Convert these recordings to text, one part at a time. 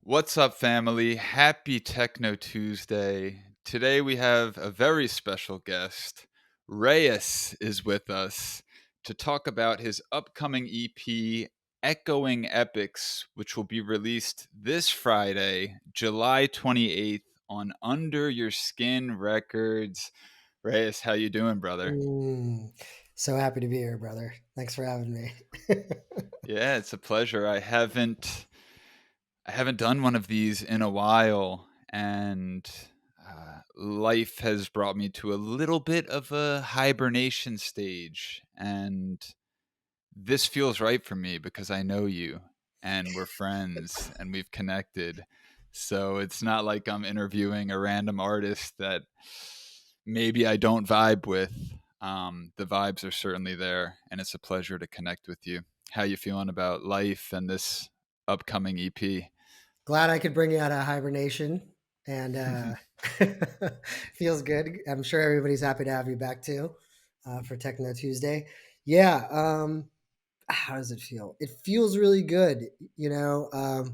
What's up, family? Happy Techno Tuesday. Today we have a very special guest. REÉES is with us to talk about his upcoming EP, Echoing Epochs, which will be released this Friday, July 28th on Underyourskin Records. REÉES, how you doing, brother? Mm, so happy to be here, brother. Thanks for having me. Yeah, it's a pleasure. I haven't done one of these in a while, and life has brought me to a little bit of a hibernation stage, and this feels right for me because I know you, and we're friends, and we've connected. So it's not like I'm interviewing a random artist that maybe I don't vibe with. The vibes are certainly there, and it's a pleasure to connect with you. How you feeling about life and this upcoming EP? Glad I could bring you out of hibernation and feels good. I'm sure everybody's happy to have you back too for Techno Tuesday. Yeah. How does it feel? It feels really good. You know,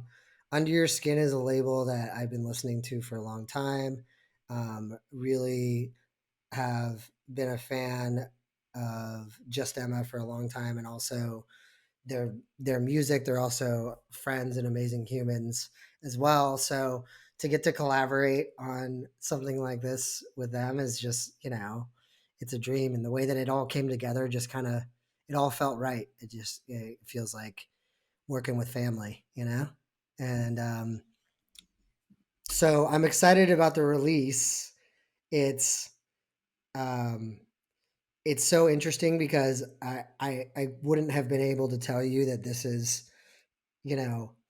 Under Your Skin is a label that I've been listening to for a long time. Really have been a fan of Just Emma for a long time, and also their music. They're also friends and amazing humans as well. So to get to collaborate on something like this with them is just, it's a dream. And the way that it all came together, just kind of, it all felt right. It feels like working with family, And so I'm excited about the release. It's um, it's so interesting because I wouldn't have been able to tell you that this is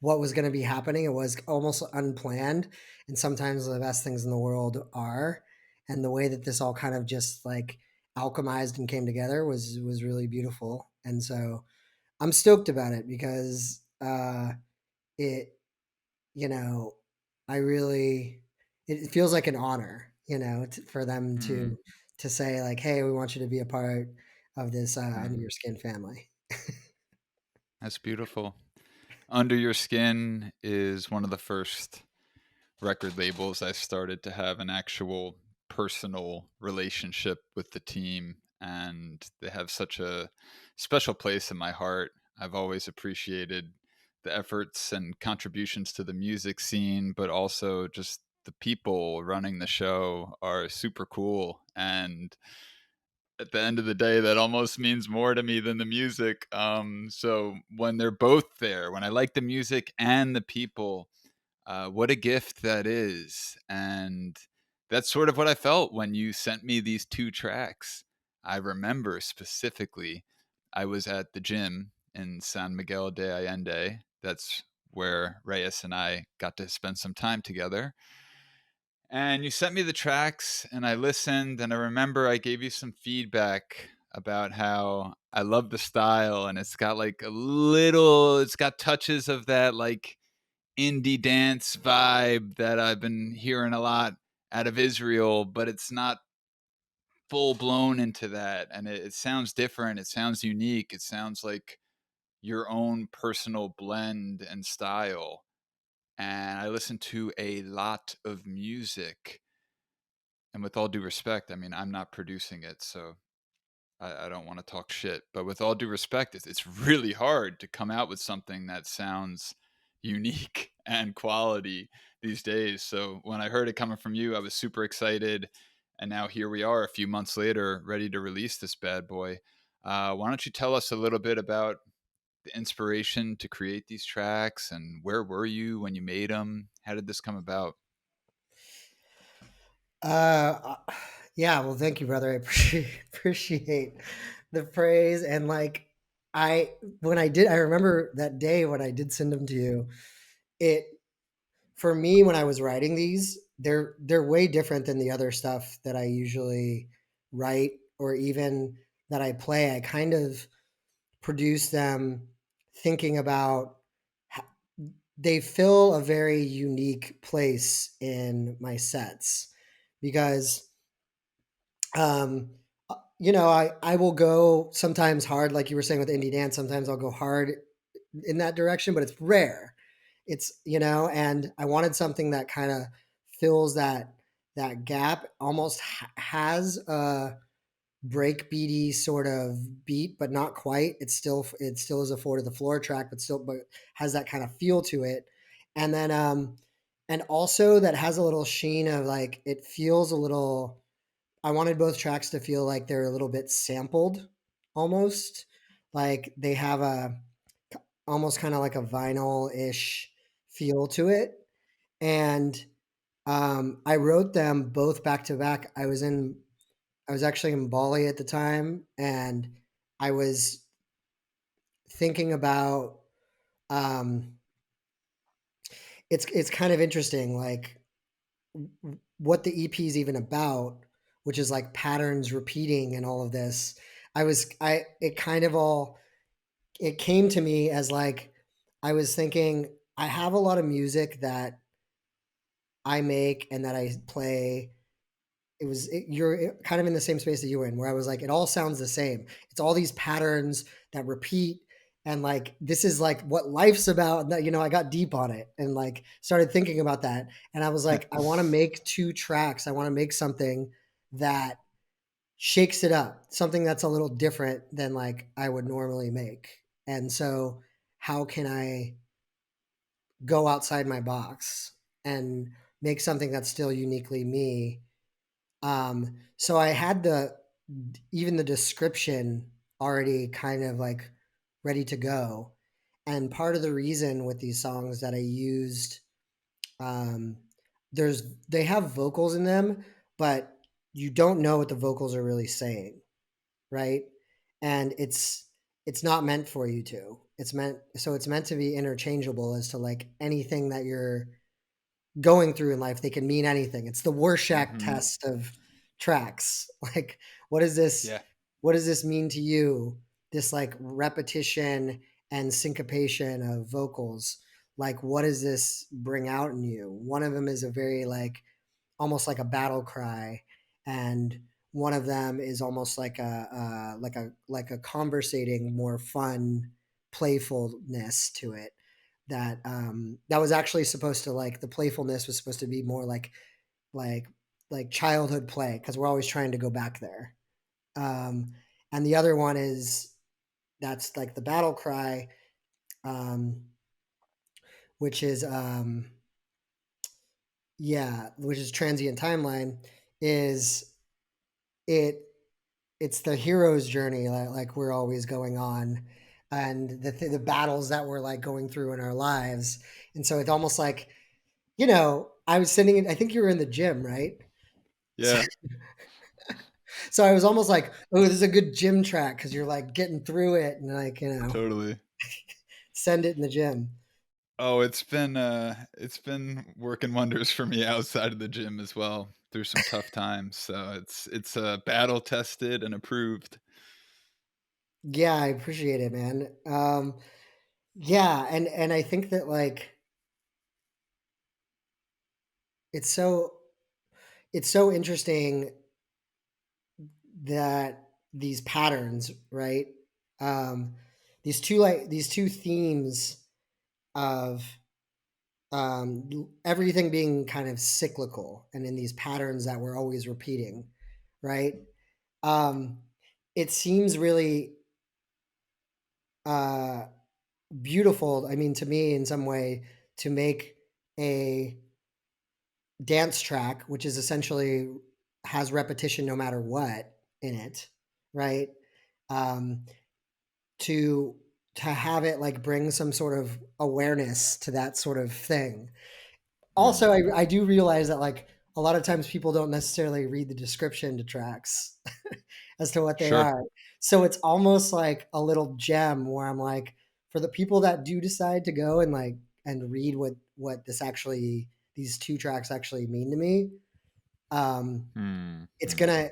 what was going to be happening. It was almost unplanned, and sometimes the best things in the world are. And the way that this all kind of just like alchemized and came together was really beautiful. And so I'm stoked about it because it you know I really it feels like an honor, for them Hmm. to say like, hey, we want you to be a part of this Under Hmm. Your Skin family. That's beautiful. Under Your Skin is one of the first record labels I started to have an actual personal relationship with the team, and they have such a special place in my heart. I've always appreciated the efforts and contributions to the music scene, but also just the people running the show are super cool, and at the end of the day, that almost means more to me than the music. So when they're both there, when I like the music and the people, what a gift that is. And that's sort of what I felt when you sent me these two tracks. I remember specifically, I was at the gym in San Miguel de Allende. That's where Reyes and I got to spend some time together. And you sent me the tracks, and I listened, and I remember I gave you some feedback about how I love the style, and it's got like it's got touches of that like indie dance vibe that I've been hearing a lot out of Israel, but it's not full blown into that. And it sounds different. It sounds unique. It sounds like your own personal blend and style. And I listen to a lot of music. And with all due respect, I mean, I'm not producing it, so I don't want to talk shit. But with all due respect, it's really hard to come out with something that sounds unique and quality these days. So when I heard it coming from you, I was super excited. And now here we are a few months later, ready to release this bad boy. Why don't you tell us a little bit about the inspiration to create these tracks, and where were you when you made them? How did this come about? Uh, uh, yeah, well, thank you, brother. I appreciate the praise. And like, I, I remember that day when I did send them to you, it, for me, when I was writing these, they're way different than the other stuff that I usually write or even that I play. I kind of produce them thinking about, ho- they fill a very unique place in my sets because um, I will go sometimes hard, like you were saying with indie dance. Sometimes I'll go hard in that direction, but it's rare. It's, and I wanted something that kind of fills that gap, almost has a breakbeaty sort of beat, but not quite. It still is a four to the floor track, but has that kind of feel to it. And then and also that has a little sheen of like it feels a little. I wanted both tracks to feel like they're a little bit sampled, almost like they have a almost kind of like a vinyl ish feel to it. And I wrote them both back to back. I was actually in Bali at the time, and I was thinking about um, it's kind of interesting, like what the EP is even about, which is like patterns repeating and all of this. I it kind of all it came to me as like I was thinking I have a lot of music that I make and that I play. You're kind of in the same space that you were in, where I was like, it all sounds the same. It's all these patterns that repeat, and like this is like what life's about. And that, I got deep on it and like started thinking about that. And I was like, I want to make two tracks. I want to make something that shakes it up, something that's a little different than like I would normally make. And so, how can I go outside my box and make something that's still uniquely me? So I had even the description already kind of like ready to go. And part of the reason with these songs that I used, um, they have vocals in them, but you don't know what the vocals are really saying, right? And it's not meant for you to. It's meant to be interchangeable as to like anything that you're going through in life. They can mean anything. It's the Rorschach Hmm. test of tracks. Like, what is this? Yeah. What does this mean to you? This like repetition and syncopation of vocals. Like, what does this bring out in you? One of them is a very like almost like a battle cry, and one of them is almost like a conversating, more fun playfulness to it. That was actually supposed to like the playfulness was supposed to be more like like childhood play because we're always trying to go back there. Um, and the other one is that's like the battle cry, um, which is yeah, which is transient timeline. Is it it's the hero's journey like we're always going on, and the battles that we're like going through in our lives. And so it's almost like, I was sitting in, I think you were in the gym, right? So, Yeah. so I was almost like, oh, this is a good gym track because you're like getting through it and like, Totally. send it in the gym. Oh, it's been working wonders for me outside of the gym as well through some tough times. So it's battle tested and approved. Yeah, I appreciate it, man. Yeah, and I think that like it's so it's so interesting that these patterns, right? Um, these two themes of everything being kind of cyclical and in these patterns that we're always repeating, right? Um, it seems really uh, beautiful. I mean, to me, in some way, to make a dance track, which is essentially has repetition no matter what in it, right? Um, to to have it like bring some sort of awareness to that sort of thing. Also, Mm, I do realize that like a lot of times people don't necessarily read the description to tracks as to what they sure. are. So it's almost like a little gem where I'm like, for the people that do decide to go and like and read what these two tracks actually mean to me, Mm, it's mm. gonna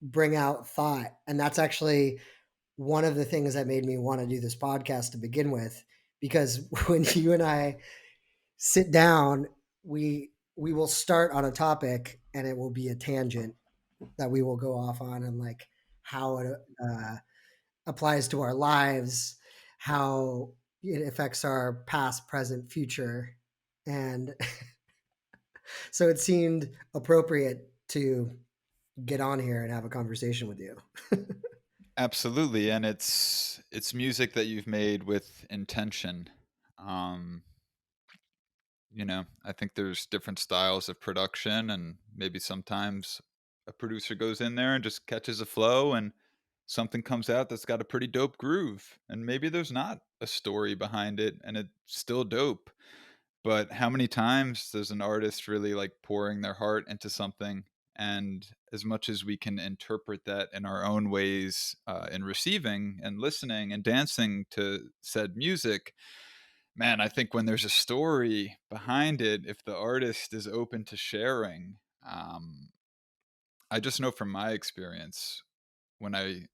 bring out thought. And that's actually one of the things that made me want to do this podcast to begin with, because when you and I sit down, we will start on a topic and it will be a tangent that we will go off on, and like how it applies to our lives, how it affects our past, present, future. and so it seemed appropriate to get on here and have a conversation with you. Absolutely, and it's music that you've made with intention. Um, I think there's different styles of production, and maybe sometimes a producer goes in there and just catches a flow, and something comes out that's got a pretty dope groove. And maybe there's not a story behind it, and it's still dope. But how many times does an artist really like pouring their heart into something? And as much as we can interpret that in our own ways, in receiving and listening and dancing to said music, man, I think when there's a story behind it, if the artist is open to sharing, I just know from my experience, when I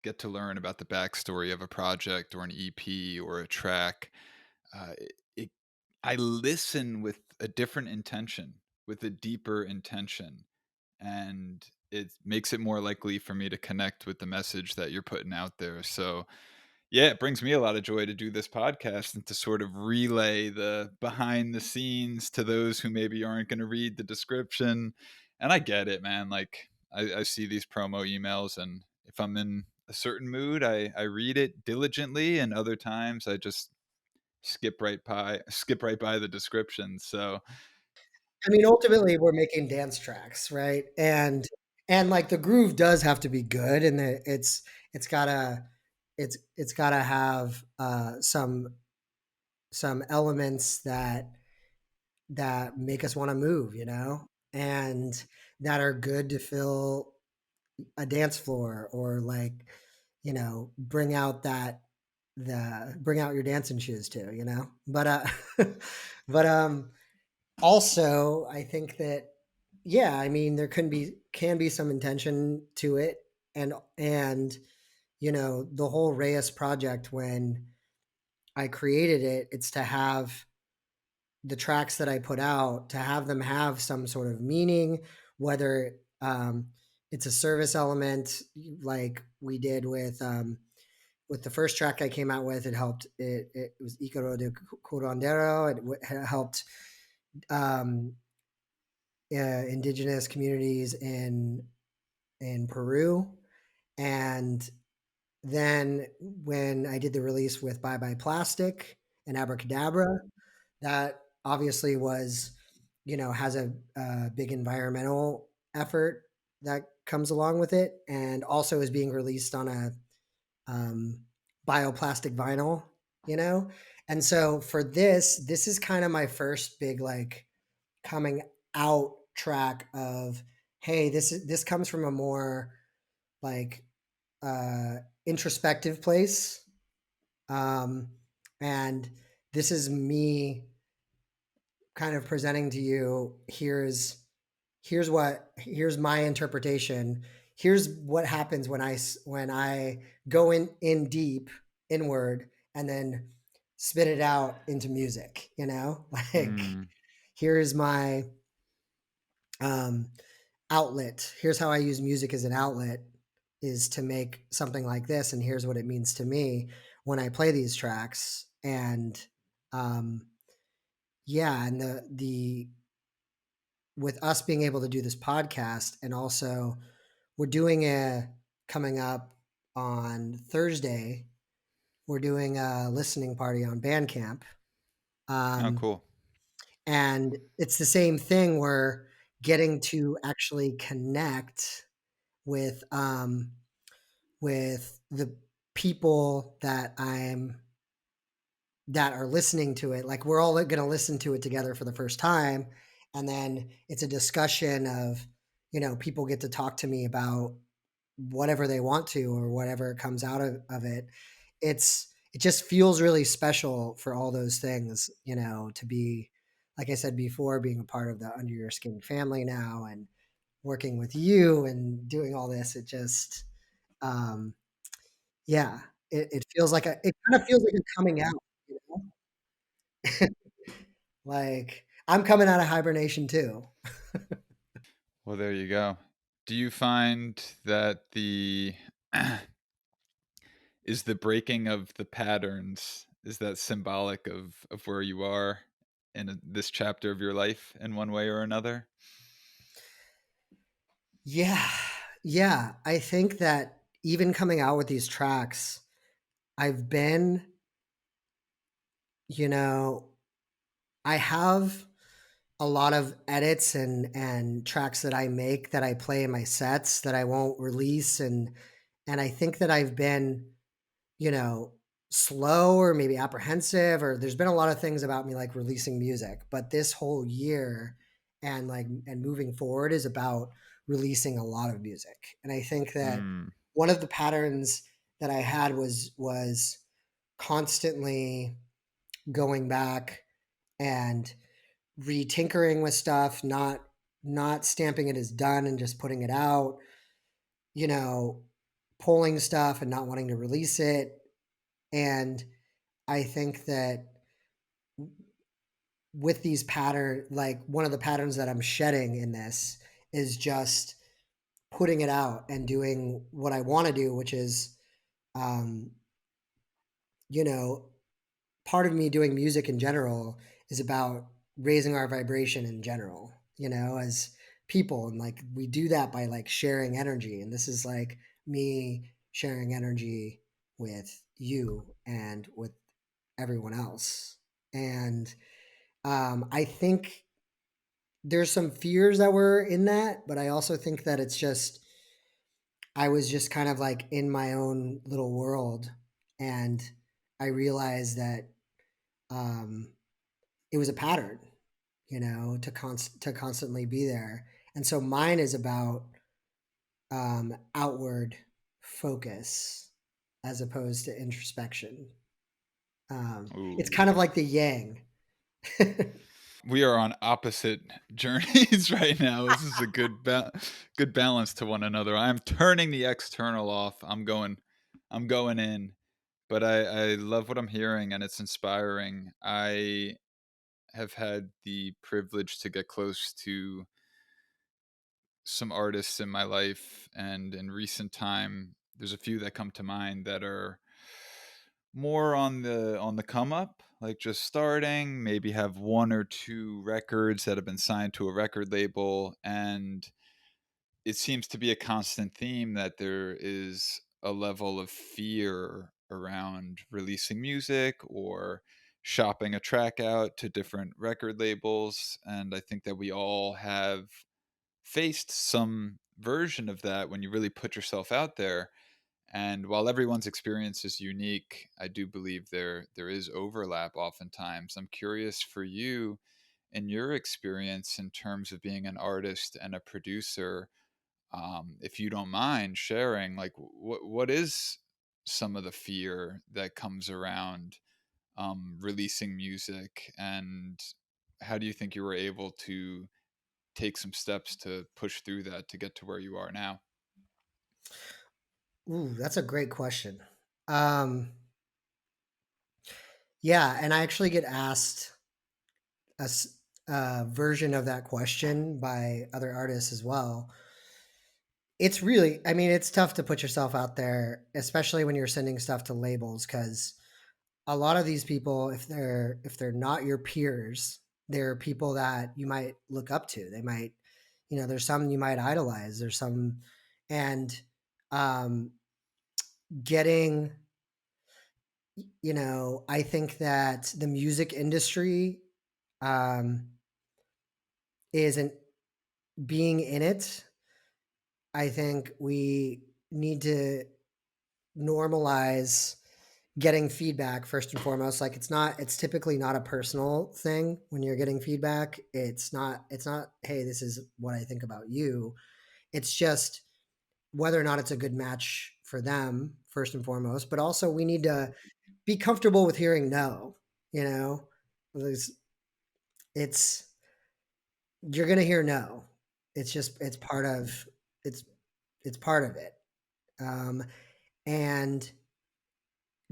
get to learn about the backstory of a project or an EP or a track, it I listen with a different intention, with a deeper intention, and it makes it more likely for me to connect with the message that you're putting out there. So, yeah, it brings me a lot of joy to do this podcast and to sort of relay the behind the scenes to those who maybe aren't going to read the description. And I get it, man. Like, I see these promo emails, and if I'm in a certain mood, I read it diligently, and other times I just skip right by the description. So, I mean, ultimately, we're making dance tracks, right? And like the groove does have to be good, and it's gotta it's gotta have some elements that make us want to move, and that are good to fill a dance floor or like, bring out your dancing shoes too, But but also I think that, yeah, I mean there can be some intention to it, and the whole REEES project, when I created it, it's to have the tracks that I put out, to have them have some sort of meaning, whether it's a service element like we did with the first track I came out with. It helped. It was Icaro de Curandero. It helped um, indigenous communities in Peru, and then when I did the release with Bye Bye Plastic and Abracadabra, that obviously has a big environmental effort that comes along with it, and also is being released on a um, bioplastic vinyl, you know? And so for this is kind of my first big like coming out track of, hey, this comes from a more like uh introspective place. Um and this is me kind of presenting to you, here's my interpretation, here's what happens when I go in deep inward and then spit it out into music, like mm, here's my um outlet, here's how I use music as an outlet, is to make something like this, and here's what it means to me when I play these tracks. And um yeah, and the with us being able to do this podcast, and also we're doing a coming up on Thursday, we're doing a listening party on Bandcamp. oh, Um, cool. and it's the same thing. We're getting to actually connect with with the people that are listening to it. Like we're all going to listen to it together for the first time, and then it's a discussion of, people get to talk to me about whatever they want to, or whatever comes out of it. It just feels really special for all those things, to be, like I said before, being a part of the Under Your Skin family now, and working with you and doing all this. It just um yeah, it feels like it kind of feels like a coming out, you know? Like I'm coming out of hibernation too. Well, there you go. Do you find that the is the breaking of the patterns, is that symbolic of where you are? this chapter of your life in one way or another? Yeah. Yeah. I think that even coming out with these tracks, I've been, you know, I have a lot of edits and tracks that I make that I play in my sets that I won't release, and I think that I've been, you know, slow or maybe apprehensive, or there's been a lot of things about me like releasing music, but this whole year and moving forward is about releasing a lot of music. And I think that Mm. one of the patterns that I had was constantly going back and re-tinkering with stuff, not stamping it as done and just putting it out, you know, pulling stuff and not wanting to release it. And I think that with these like one of the patterns that I'm shedding in this is just putting it out and doing what I want to do, which is, um, you know, part of me doing music in general is about raising our vibration in general, as people. And like we do that by like sharing energy. And this is like me sharing energy with you and with everyone else. And I think there's some fears that were in that, but I also think that I was just kind of like in my own little world. And I realized that um, it was a pattern, to constantly be there. And so mine is about outward focus as opposed to introspection. It's Ooh. kind of like the yang. We are on opposite journeys right now. This is a good balance to one another. I'm turning the external off. I'm going in. But I love what I'm hearing and it's inspiring. I have had the privilege to get close to some artists in my life, and in recent time there's a few that come to mind that are more on the come up, like just starting, maybe have one or two records that have been signed to a record label, and it seems to be a constant theme that there is a level of fear around releasing music or shopping a track out to different record labels, and I think that we all have faced some version of that when you really put yourself out there. And while everyone's experience is unique, I do believe there is overlap oftentimes. I'm curious for you, in your experience in terms of being an artist and a producer, if you don't mind sharing, like what is some of the fear that comes around releasing music, and how do you think you were able to take some steps to push through that to get to where you are now? Ooh, that's a great question. Um, yeah, and I actually get asked a version of that question by other artists as well. It's really, I mean, it's tough to put yourself out there, especially when you're sending stuff to labels, because a lot of these people, if they're not your peers, they're people that you might look up to. They might, there's some you might idolize. There's some, and um, getting, I think that the music industry um, isn't being in it. I think we need to normalize getting feedback first and foremost. Like it's typically not a personal thing when you're getting feedback. It's not, hey, this is what I think about you. It's just whether or not it's a good match for them first and foremost. But also we need to be comfortable with hearing no, you know. There's- It's you're gonna hear no. It's part of it's it's part of it. Um, and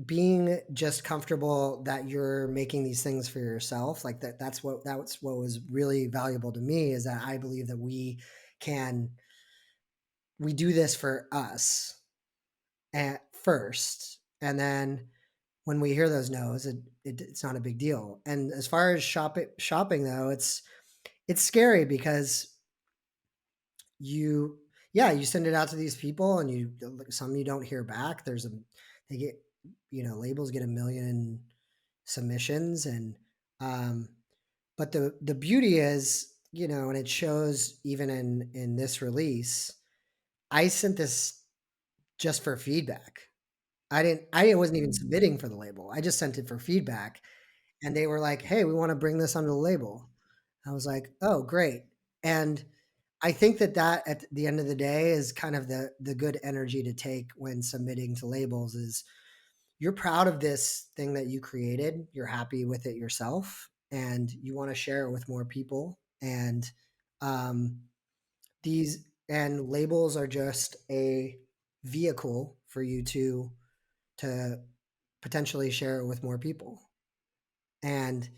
being just comfortable that you're making these things for yourself, like that's what was really valuable to me, is that I believe that can we do this for us at first, and then when we hear those no's, it's not a big deal. And as far as shopping though, it's scary because you yeah, you send it out to these people and some you don't hear back. They get, labels get a million submissions, and um but the beauty is, and it shows even in this release, I sent this just for feedback. I wasn't even submitting for the label. I just sent it for feedback, and they were like, "Hey, we want to bring this under the label." I was like, "Oh, great." And I think that at the end of the day is kind of the good energy to take when submitting to labels is you're proud of this thing that you created, you're happy with it yourself, and you want to share it with more people. And um, labels are just a vehicle for you to potentially share it with more people. And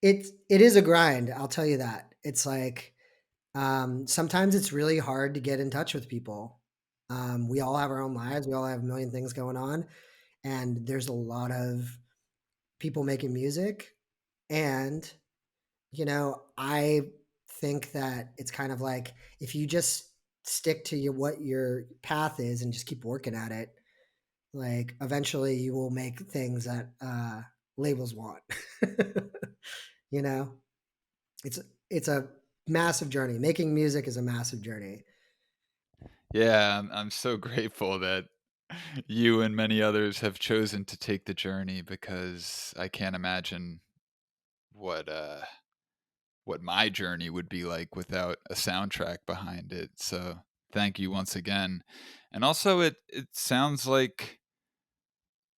it is a grind, I'll tell you that. It's like sometimes it's really hard to get in touch with people. We all have our own lives, we all have a million things going on, and there's a lot of people making music. And I think that it's kind of like if you just stick to what your path is and just keep working at it, like eventually you will make things that labels want. you know, it's it's a massive journey. Making music is a massive journey. Yeah, I'm so grateful that you and many others have chosen to take the journey because I can't imagine what what my journey would be like without a soundtrack behind it. So thank you once again. And also it sounds like,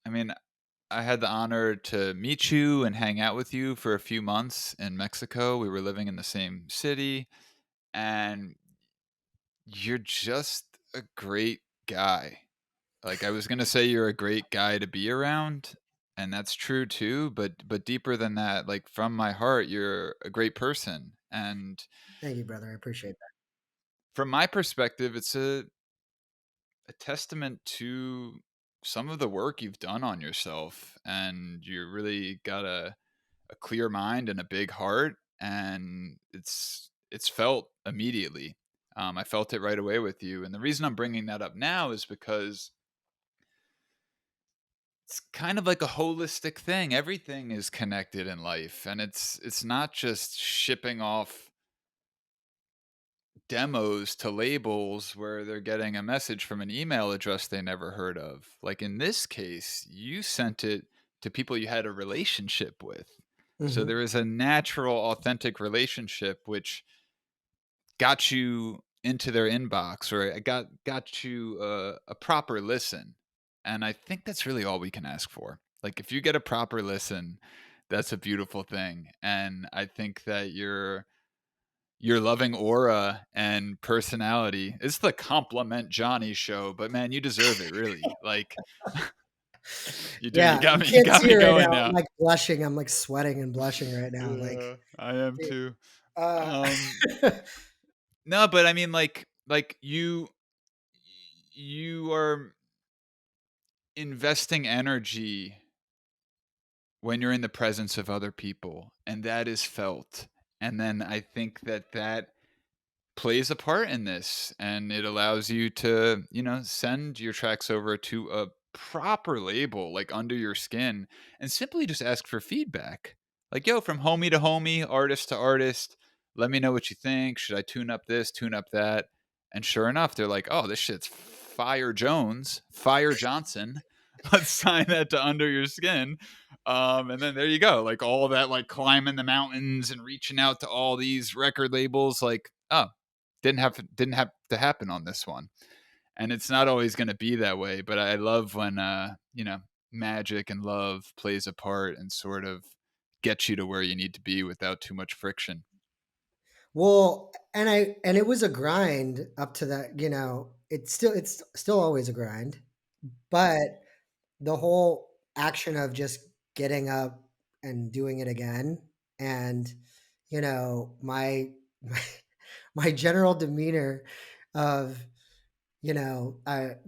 I mean, I had the honor to meet you and hang out with you for a few months in Mexico. We were living in the same city, and you're just a great guy. Like, I was gonna say you're a great guy to be around, and that's true too, but deeper than that, like, from my heart, you're a great person, and Thank you, brother. I appreciate that. from my perspective, it's a testament to some of the work you've done on yourself, and you really got a clear mind and a big heart, and it's felt immediately. I felt it right away with you, and the reason I'm bringing that up now is because it's kind of like a holistic thing. Everything is connected in life, and it's not just shipping off demos to labels where they're getting a message from an email address they never heard of. Like in this case, you sent it to people you had a relationship with. So Hmm. there is a natural, authentic relationship which got you into their inbox, or it got you a proper listen. And I think that's really all we can ask for. Like if you get a proper listen, that's a beautiful thing. And I think that your loving aura and personality. It's the compliment Johnny show, but man, you deserve it really. Like you do. Yeah, you You can't got see me it right going now. I'm now. like blushing. I'm like sweating and blushing right now. Like, Yeah, I am dude, too. uh, Um no, but I mean like you are investing energy when you're in the presence of other people, and that is felt. And then I think that plays a part in this, and it allows you to, send your tracks over to a proper label like Under Your Skin and simply just ask for feedback. Like, yo, from homie to homie, artist to artist, let me know what you think. Should I tune up this, tune up that? And sure enough, they're like, oh, this shit's Fire Jones, Fire Johnson. Let's sign that to Under Your Skin. And then there you go. Like all that, like climbing the mountains and reaching out to all these record labels. Like, oh, didn't have to happen on this one. And it's not always going to be that way, but I love when magic and love plays a part and sort of gets you to where you need to be without too much friction. well, and it was a grind up to that. It's still always a grind, but the whole action of just getting up and doing it again, and my, my general demeanor of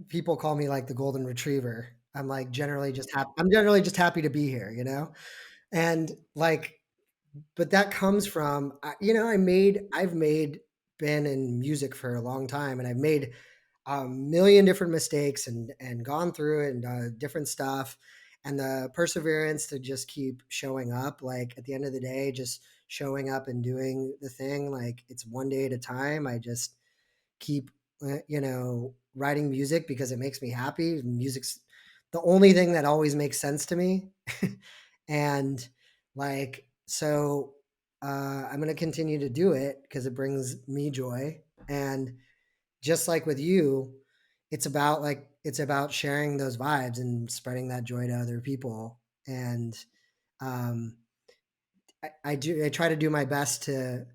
people call me like the golden retriever. I'm like generally just happy. I'm generally just happy to be here, you know? And like, but that comes from, you know, I've made, been in music for a long time, and I've made a million different mistakes and gone through it and different stuff, and the perseverance to just keep showing up, like at the end of the day, just showing up and doing the thing, like it's one day at a time. I just keep you know, writing music because it makes me happy. Music's the only thing that always makes sense to me. And like, so I'm going to continue to do it because it brings me joy. And just like with you, it's about like, it's about sharing those vibes and spreading that joy to other people. And um, I try to do my best to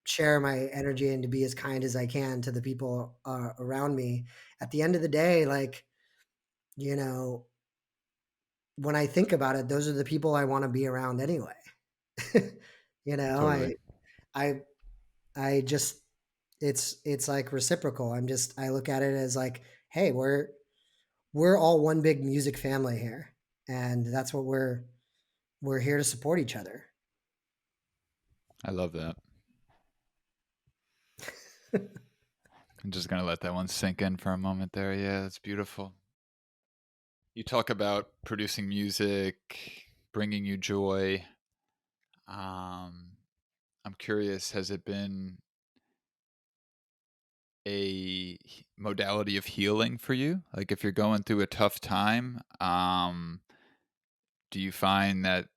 share my energy and to be as kind as I can to the people around me. At the end of the day, like, you know, when I think about it, those are the people I want to be around anyway. You know, Totally. I I just, it's like reciprocal. I look at it as like, hey, we're all one big music family here, and that's what we're here to support each other. I love that. I'm just gonna let that one sink in for a moment there. Yeah, that's beautiful. You talk about producing music, bringing you joy. Um, I'm curious, has it been a modality of healing for you? Like if you're going through a tough time, do you find that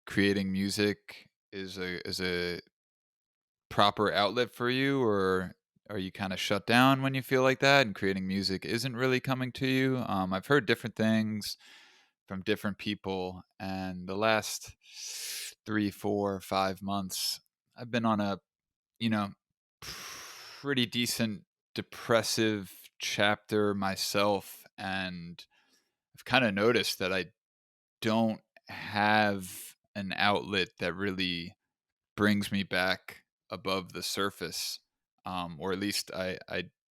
creating music is a proper outlet for you, or are you kind of shut down when you feel like that and creating music isn't really coming to you? I've heard different things from different people, and the last 3, 4, 5 months, I've been on a you know pretty decent depressive chapter myself, and I've kind of noticed that I don't have an outlet that really brings me back above the surface, or at least I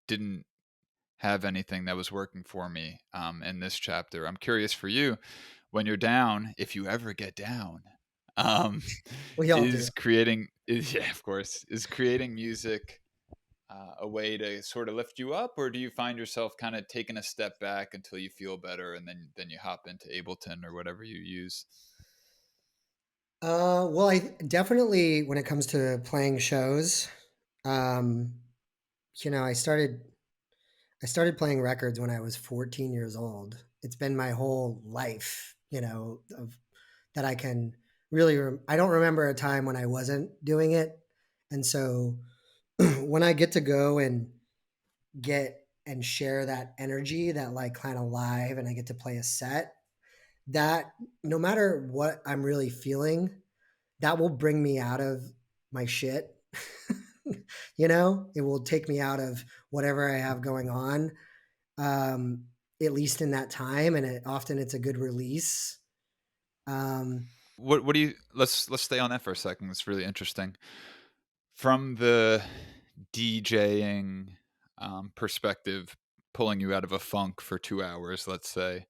didn't have anything that was working for me in this chapter. I'm curious for you, when you're down, if you ever get down, um, We all do. is creating is yeah, of course, is creating music a way to sort of lift you up, or do you find yourself kind of taking a step back until you feel better, and then you hop into Ableton or whatever you use? Well, I definitely, when it comes to playing shows, um, you know, I started playing records when I was 14 years old. It's been my whole life, you know, of that I can really I don't remember a time when I wasn't doing it. And so when I get to go and get and share that energy, that like kind of live, and I get to play a set, that no matter what I'm really feeling, that will bring me out of my shit. You know, it will take me out of whatever I have going on, um, at least in that time. And often it's a good release. Um, What do you let's stay on that for a second. It's really interesting. From the DJing perspective, pulling you out of a funk for 2 hours, let's say,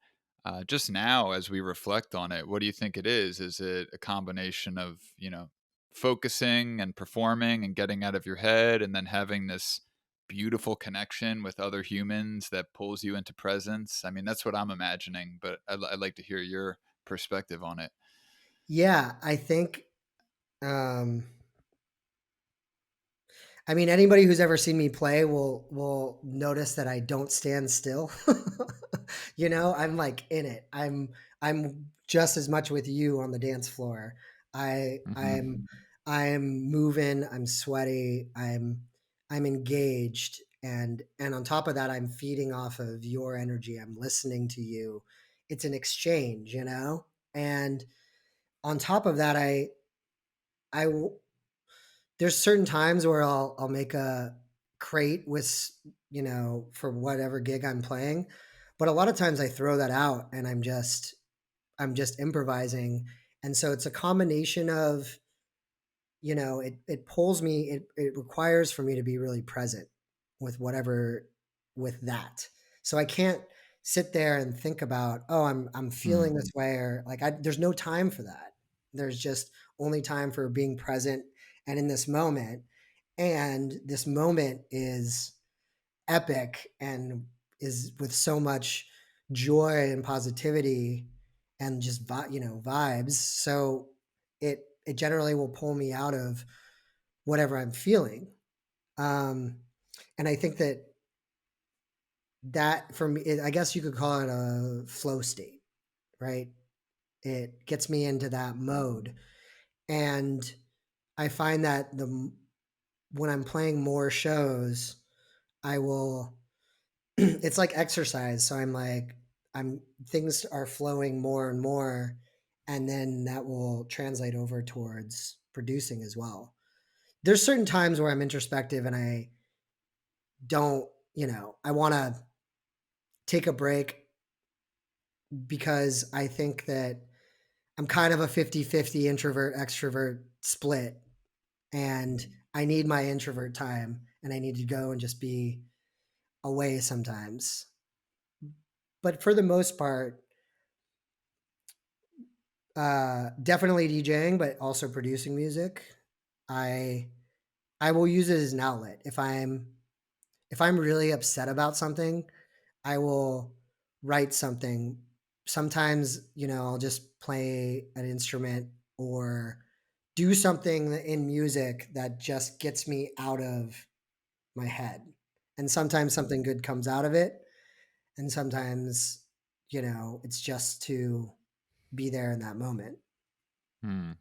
just now as we reflect on it, what do you think it is? Is it a combination of, focusing and performing and getting out of your head, and then having this beautiful connection with other humans that pulls you into presence? I mean, that's what I'm imagining, but I'd like to hear your perspective on it. yeah, I think, um, I mean, anybody who's ever seen me play will notice that I don't stand still. You know, I'm like in it. I'm just as much with you on the dance floor. I Hmm. I'm moving, I'm sweaty, I'm engaged, and on top of that I'm feeding off of your energy. I'm listening to you. It's an exchange, you know? And on top of that I there's certain times where I'll make a crate with, you know, for whatever gig I'm playing, but a lot of times I throw that out and I'm just improvising, and so it's a combination of, you know, it pulls me, it requires for me to be really present with whatever, with that. So I can't sit there and think about, oh, I'm Mm. feeling this way, or like there's no time for that. There's just only time for being present and in this moment. And this moment is epic and is with so much joy and positivity and just vibes. So it generally will pull me out of whatever I'm feeling. Um, and I think that for me, I guess you could call it a flow state, right? It gets me into that mode, and I find that when I'm playing more shows, I will. It's like exercise, so I'm things are flowing more and more, and then that will translate over towards producing as well. There's certain times where I'm introspective and I don't, I want to take a break because I think that I'm kind of a 50-50 introvert extrovert split, and I need my introvert time and I need to go and just be away sometimes. But for the most part, definitely DJing, but also producing music. I I will use it as an outlet. If I'm really upset about something, I will write something. Sometimes, I'll just play an instrument or do something in music that just gets me out of my head. And sometimes something good comes out of it. And sometimes, it's just to be there in that moment. Mm.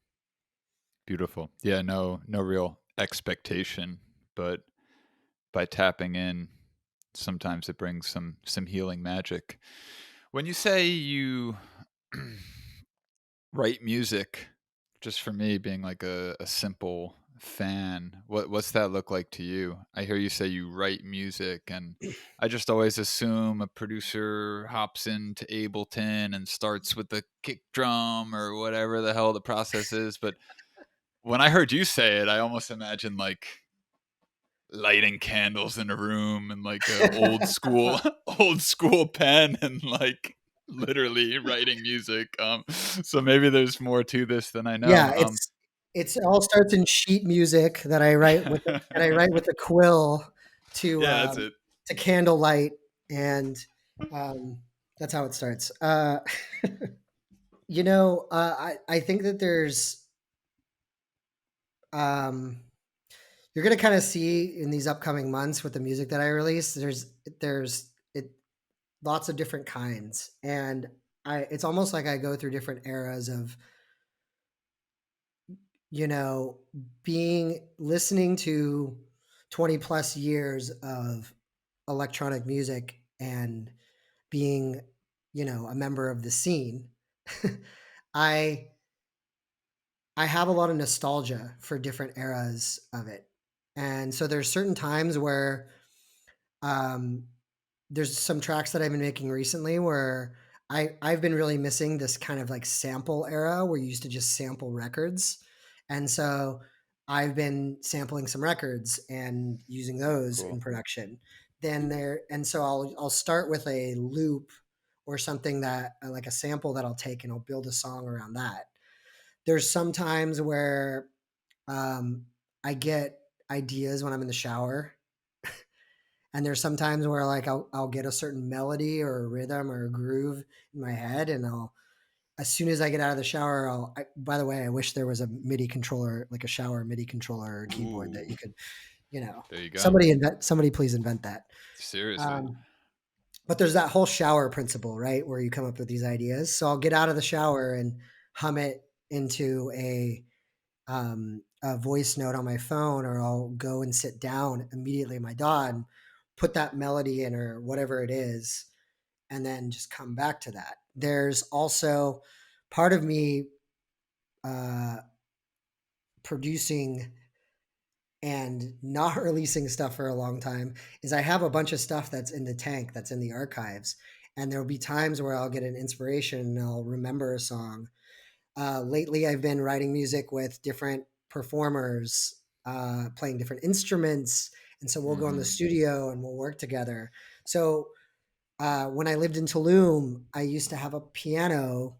Beautiful. Yeah, no real expectation, but by tapping in, sometimes it brings some healing magic. When you say you write music, just for me being like a simple fan, what's that look like to you? I hear you say you write music, and I just always assume a producer hops into Ableton and starts with the kick drum or whatever the hell the process is. But when I heard you say it, I almost imagined like lighting candles in a room and like a old school old school pen and like literally writing music. So maybe there's more to this than I know. Yeah, it all starts in sheet music that I write with a quill to Yeah, that's um, it. to candlelight, and that's how it starts. I think that um, you're gonna kind of see in these upcoming months with the music that I release. There's it lots of different kinds, and it's almost like I go through different eras of you know, being listening to 20 plus years of electronic music and being, a member of the scene, I I have a lot of nostalgia for different eras of it. And so there's certain times where um there's some tracks that I've been making recently where I've been really missing this kind of like sample era where you used to just sample records. And so I've been sampling some records and using those in Cool. production. And so I'll start with a loop or something that like a sample that I'll take and I'll build a song around that. There's some times where I get ideas when I'm in the shower, and there's sometimes where like I'll get a certain melody or a rhythm or a groove in my head, and I'll as soon as I get out of the shower, by the way, I wish there was a MIDI controller, like a shower MIDI controller or keyboard that Ooh, you could, there you go. somebody please invent that. Seriously. Um, but there's that whole shower principle, right, where you come up with these ideas. So I'll get out of the shower and hum it into a voice note on my phone, or I'll go and sit down immediately in my DAW and put that melody in or whatever it is, and then just come back to that. There's also part of me uh, producing and not releasing stuff for a long time is I have a bunch of stuff that's in the tank, that's in the archives. And there'll be times where I'll get an inspiration and I'll remember a song. Lately, I've been writing music with different performers, playing different instruments, and so we'll go in the Mhm. studio and we'll work together. So When I lived in Tulum, I used to have a piano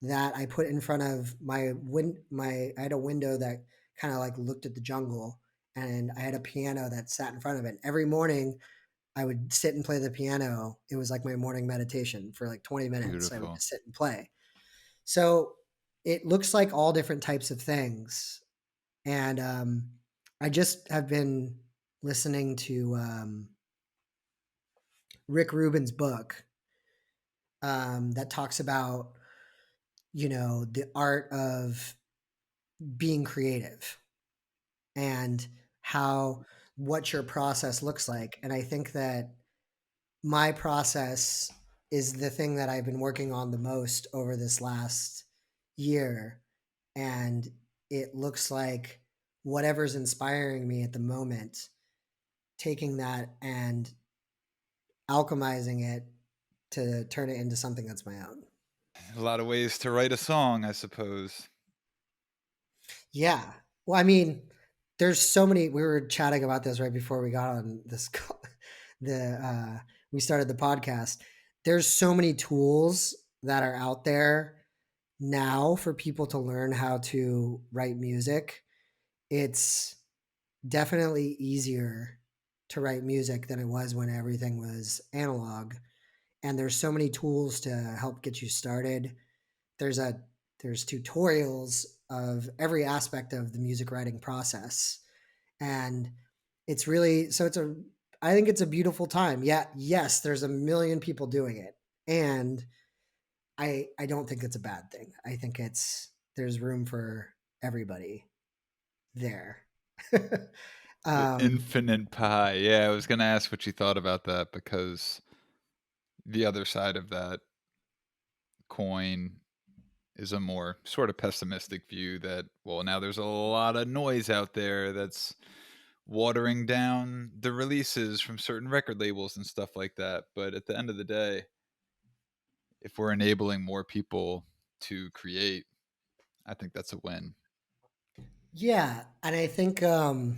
that I put in front of my I had a window that kind of like looked at the jungle, and I had a piano that sat in front of it. Every morning I would sit and play the piano. It was like my morning meditation for like 20 minutes. I would Beautiful. just sit and play. So it looks like all different types of things. And I just have been listening to Rick Rubin's book that talks about, the art of being creative and how what your process looks like. And I think that my process is the thing that I've been working on the most over this last year. And it looks like whatever's inspiring me at the moment, taking that and alchemizing it to turn it into something that's my own. A lot of ways to write a song, I suppose. Yeah. Well, I mean, there's so many. We were chatting about this right before we got on this call, we started the podcast. There's so many tools that are out there now for people to learn how to write music. It's definitely easier to write music than it was when everything was analog. And there's so many tools to help get you started. There's a there's tutorials of every aspect of the music writing process. And it's really so it's a I think it's a beautiful time. Yeah, yes, there's a million people doing it. And I don't think it's a bad thing. I think there's room for everybody there. The um, infinite pie. Yeah, I was gonna ask what you thought about that because the other side of that coin is a more sort of pessimistic view that, well, now there's a lot of noise out there that's watering down the releases from certain record labels and stuff like that. But at the end of the day, if we're enabling more people to create, I think that's a win. yeah, and I think you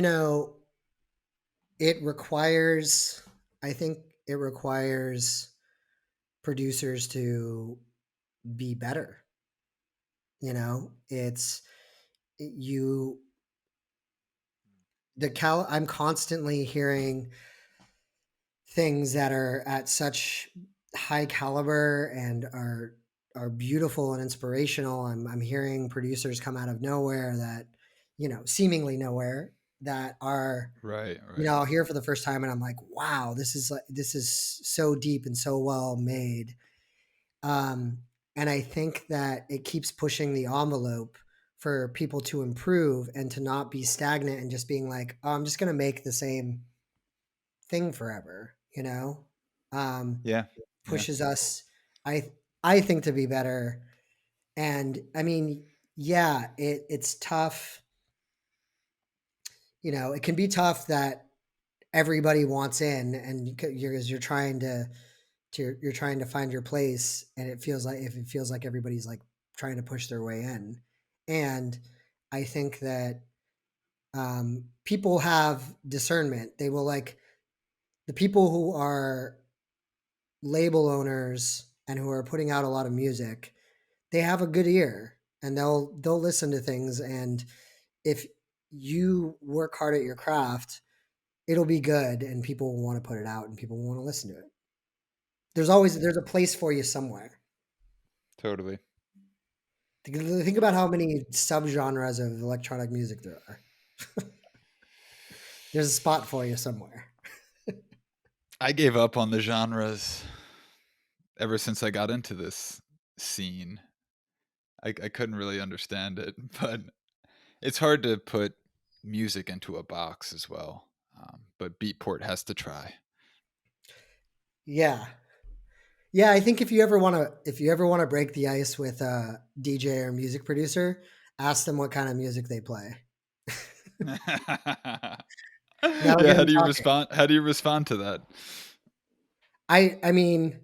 know, it requires I think it requires producers to be better. It's you I'm constantly hearing things that are at such high caliber and are beautiful and inspirational. I'm hearing producers come out of nowhere that, seemingly nowhere, that are, Right, right. I'll hear for the first time and I'm like, wow, this is so deep and so well made. Um, and I think that it keeps pushing the envelope for people to improve and to not be stagnant and just being like, oh, I'm just going to make the same thing forever, Yeah, yeah. pushes us, I, I think, to be better. And I mean, yeah, it's tough. It can be tough that everybody wants in and you're trying you're trying to find your place, and it feels like everybody's like trying to push their way in. And I think that people have discernment. They will, like, the people who are label owners and who are putting out a lot of music, they have a good ear and they'll listen to things. And if you work hard at your craft, it'll be good and people will want to put it out and people will want to listen to it. There's a place for you somewhere. Totally. Think about how many subgenres of electronic music there are. There's a spot for you somewhere. I gave up on the genres ever since I got into this scene. I couldn't really understand it, but it's hard to put music into a box as well. But Beatport has to try. Yeah. Yeah, I think if you ever want to break the ice with a DJ or music producer, ask them what kind of music they play. Yeah, That'll get how them do you talking. respond? How do you respond to that? I mean,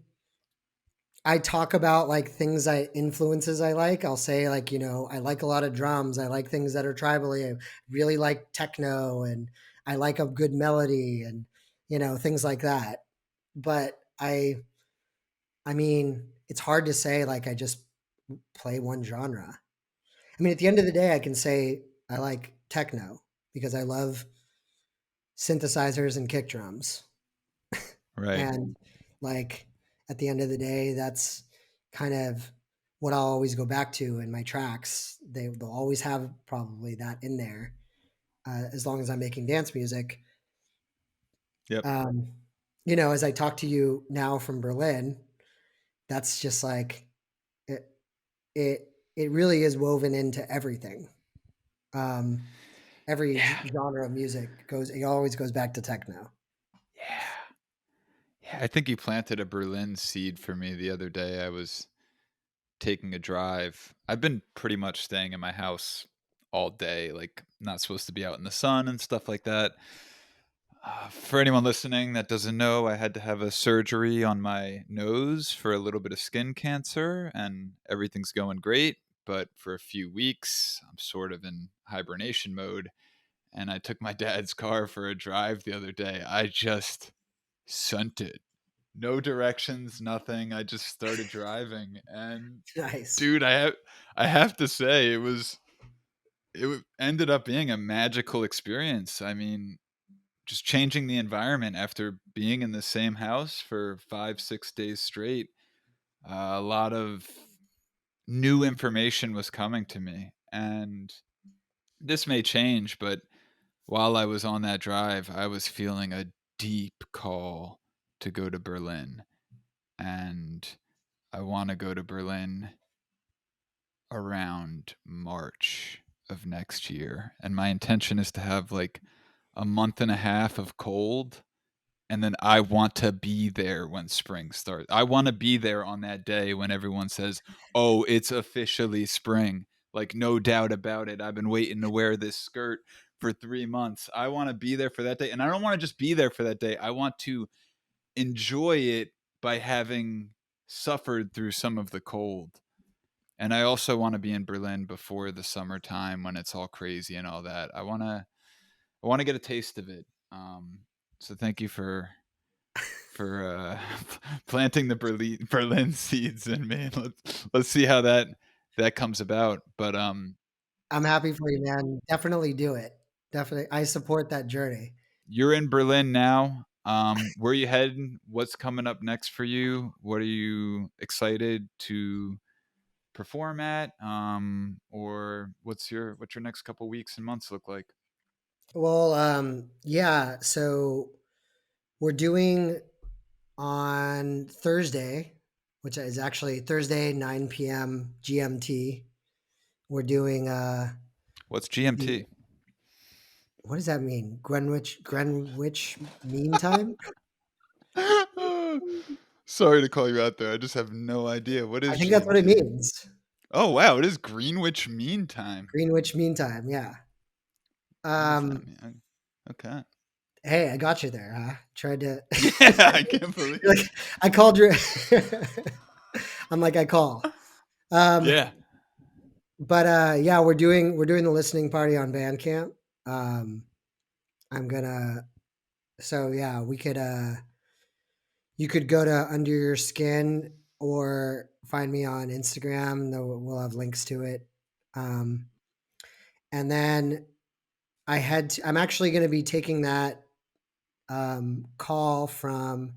I talk about like things influences I like. I'll say, like, I like a lot of drums. I like things that are tribally. I really like techno and I like a good melody. And things like that. But I mean, it's hard to say like I just play one genre. I mean, at the end of the day, I can say I like techno because I love synthesizers and kick drums. Right. And like at the end of the day, that's kind of what I'll always go back to in my tracks. They'll always have probably that in there as long as I'm making dance music. Yep. Um, as I talk to you now from Berlin, that's just like it. It really is woven into everything. Um, every Yeah. genre of music goes. It always goes back to techno. Yeah. Yeah. I think you planted a Berlin seed for me the other day. I was taking a drive. I've been pretty much staying in my house all day, like not supposed to be out in the sun and stuff like that. For anyone listening that doesn't know, I had to have a surgery on my nose for a little bit of skin cancer, and everything's going great. But for a few weeks, I'm sort of in hibernation mode. And I took my dad's car for a drive the other day. I just sent it. No directions, nothing. I just started driving, and Nice. dude, I have to say ended up being a magical experience. I mean, just changing the environment after being in the same house for 5 6 days straight. A lot of new information was coming to me, and this may change, but while I was on that drive, I was feeling a deep call to go to Berlin, and I want to go to Berlin around March of next year. And my intention is to have like a month and a half of cold. And then I want to be there when spring starts. I want to be there on that day when everyone says, oh, it's officially spring. Like, no doubt about it. I've been waiting to wear this skirt for 3 months. I want to be there for that day. And I don't want to just be there for that day. I want to enjoy it by having suffered through some of the cold. And I also want to be in Berlin before the summertime when it's all crazy and all that. I want to get a taste of it. So thank you for planting the Berlin seeds in me. Let's see how that comes about. But I'm happy for you, man. Definitely do it. Definitely, I support that journey. you're in Berlin now. Where are you heading? What's coming up next for you? What are you excited to perform at? Or what's your next couple weeks and months look like? Well, yeah. So we're doing on Thursday, which is actually Thursday, 9 p.m. GMT. We're doing What's the GMT? what does that mean? Greenwich Mean Time? Sorry to call you out there. I just have no idea. What I is think that's what it GMT? means. Oh wow, it is Greenwich Mean Time. Greenwich Mean Time. Yeah. What does that Um, mean? Okay. hey, I got you there, huh? Tried to. Yeah, I can't believe You're it. like, I called you. I'm like, I call. Um, Yeah. but yeah, we're doing the listening party on Bandcamp. Um, I'm gonna. So yeah, we could. You could go to Under Your Skin or find me on Instagram. We'll have links to it. Um, and then I'm actually going to be taking that call from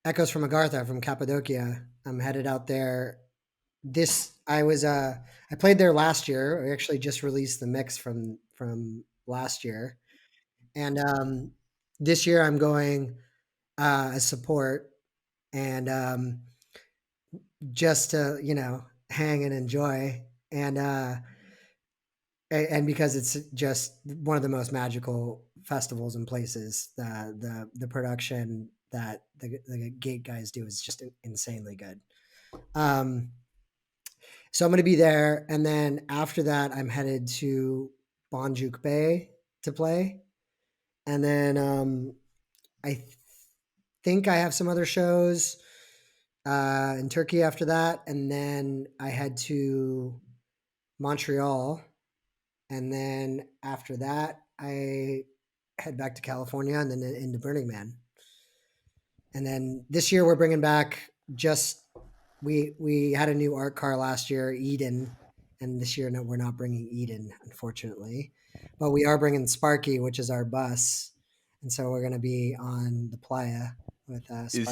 Echoes from Agartha from Cappadocia. I'm headed out there. I played there last year. I actually just released the mix from last year, and this year I'm going as support and just to hang and enjoy and because it's just one of the most magical festivals and places. The production that the gate guys do is just insanely good. Um, so I'm going to be there, and then after that, I'm headed to Bonjuk Bay to play, and then I think I have some other shows in Turkey after that, and then I head to Montreal, and then after that, I head back to California and then into Burning Man. And then this year we're bringing back just we had a new art car last year, Eden, and this year no, we're not bringing Eden, unfortunately, but we are bringing Sparky, which is our bus, and so we're going to be on the playa with Sparky.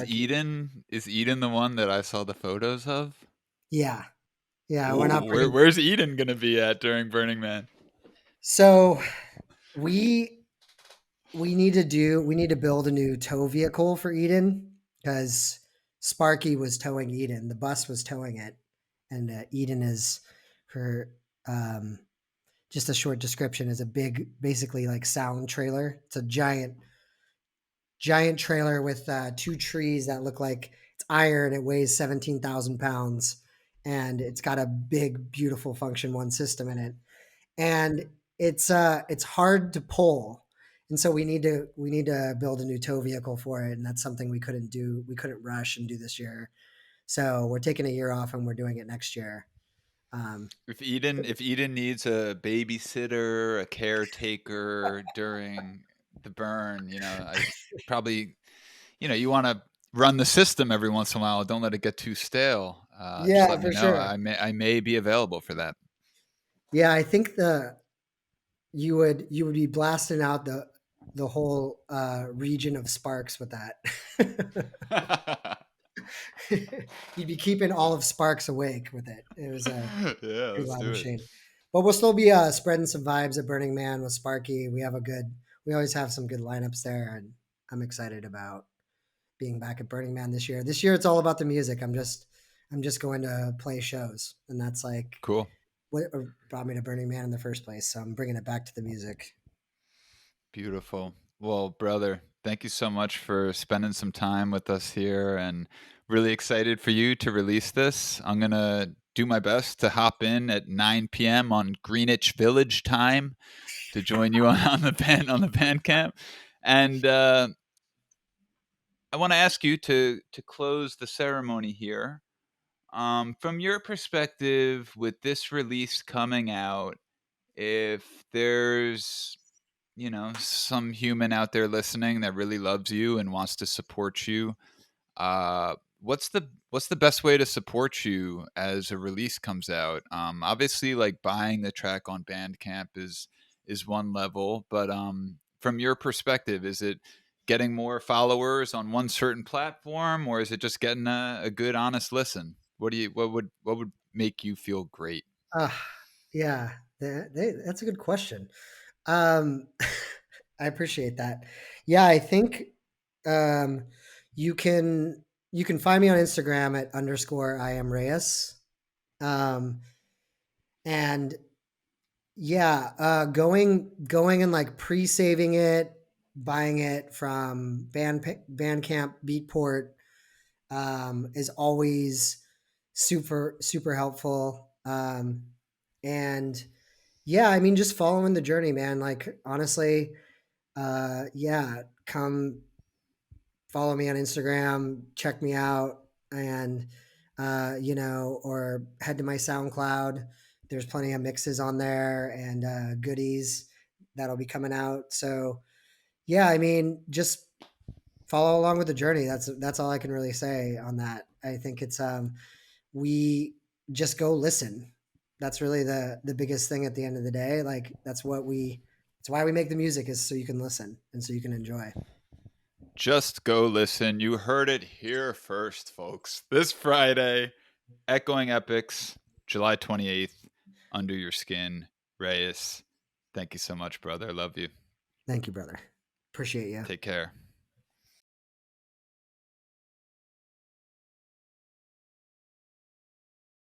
Is Eden the one that I saw the photos of? Yeah, yeah, we're not Ooh, bringing. where's Eden gonna be at during Burning Man? So we we need to build a new tow vehicle for Eden because Sparky was towing Eden. The bus was towing it, and Eden is her. Um, just a short description is a big, basically like sound trailer. It's a giant trailer with two trees that look like it's iron. It weighs 17,000 pounds, and it's got a big, beautiful Function One system in it, and it's hard to pull, and so we need to build a new tow vehicle for it, and that's something we couldn't do. We couldn't rush and do this year, so we're taking a year off and we're doing it next year. Um, If Eden needs a babysitter, a caretaker during the burn, I probably, you want to run the system every once in a while. Don't let it get too stale. Just yeah, let me for know. sure. I may be available for that. Yeah, I think the you would be blasting out the whole region of Sparks with that. You'd be keeping all of Sparks awake with it. It was a Yeah, pretty let's loud do it. machine. But we'll still be spreading some vibes at Burning Man with Sparky. We always have some good lineups there, and I'm excited about being back at Burning Man this year. This year, it's all about the music. I'm just going to play shows, and that's like Cool. what brought me to Burning Man in the first place. So I'm bringing it back to the music. Beautiful. Well, brother, thank you so much for spending some time with us here and really excited for you to release this. I'm going to do my best to hop in at 9 p.m. on Greenwich Village time to join you on the band camp. And I want to ask you to close the ceremony here. From your perspective, with this release coming out, if there's some human out there listening that really loves you and wants to support you, what's the best way to support you as a release comes out? Obviously, like buying the track on Bandcamp is one level, but from your perspective, is it getting more followers on one certain platform, or is it just getting a good, honest listen? What would make you feel great? Uh, yeah, that's a good question. Um, I appreciate that. Yeah, I think um, you can you can find me on Instagram at underscore I am Reyes. Um, and yeah, going and like pre-saving it, buying it from Bandcamp, Beatport is always super helpful. And yeah, I mean, just following the journey, man. Like honestly, yeah, come follow me on Instagram, check me out, and or head to my SoundCloud. There's plenty of mixes on there and goodies that'll be coming out. So yeah, I mean, just follow along with the journey. That's all I can really say on that. I think it's we just go listen. That's really the biggest thing at the end of the day. Like that's why we make the music is so you can listen and so you can enjoy. Just go listen. You heard it here first, folks. This Friday, Echoing Epochs, July 28th, Under Your Skin, Reyes. Thank you so much, brother. I love you. Thank you, brother. Appreciate you. Take care.